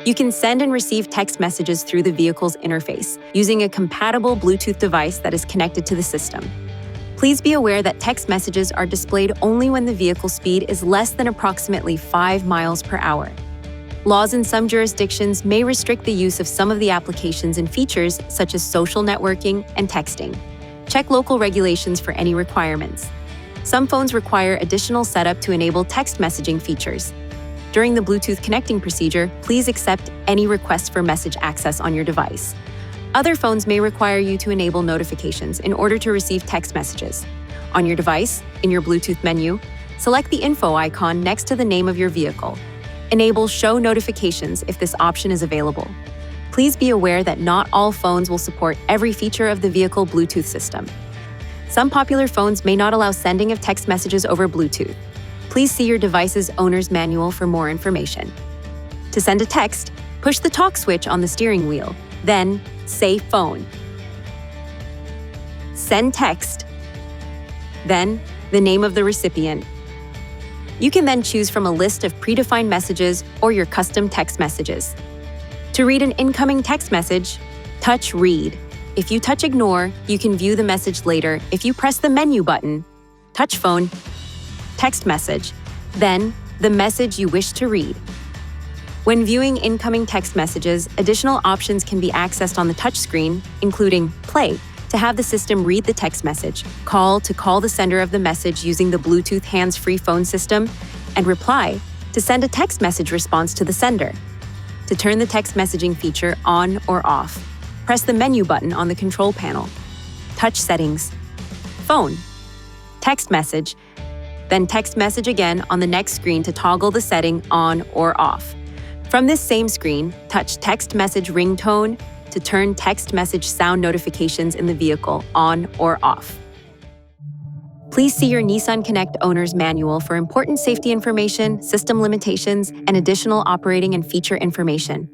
You can send and receive text messages through the vehicle's interface using a compatible Bluetooth device that is connected to the system. Please be aware that text messages are displayed only when the vehicle speed is less than approximately 5 miles per hour. Laws in some jurisdictions may restrict the use of some of the applications and features such as social networking and texting. Check local regulations for any requirements. Some phones require additional setup to enable text messaging features. During the Bluetooth connecting procedure, please accept any request for message access on your device. Other phones may require you to enable notifications in order to receive text messages. On your device, in your Bluetooth menu, select the info icon next to the name of your vehicle. Enable Show Notifications if this option is available. Please be aware that not all phones will support every feature of the vehicle Bluetooth system. Some popular phones may not allow sending of text messages over Bluetooth. Please see your device's owner's manual for more information. To send a text, push the talk switch on the steering wheel, then say Phone. Send text, then the name of the recipient. You can then choose from a list of predefined messages or your custom text messages. To read an incoming text message, touch Read. If you touch Ignore, you can view the message later if you press the menu button, touch Phone, text message, then the message you wish to read. When viewing incoming text messages, additional options can be accessed on the touchscreen, including Play, to have the system read the text message, Call to call the sender of the message using the Bluetooth hands-free phone system, and Reply to send a text message response to the sender. To turn the text messaging feature on or off, press the menu button on the control panel. Touch Settings, Phone, Text Message, then text message again on the next screen to toggle the setting on or off. From this same screen, touch Text Message Ringtone to turn text message sound notifications in the vehicle on or off. Please see your Nissan Connect owner's manual for important safety information, system limitations, and additional operating and feature information.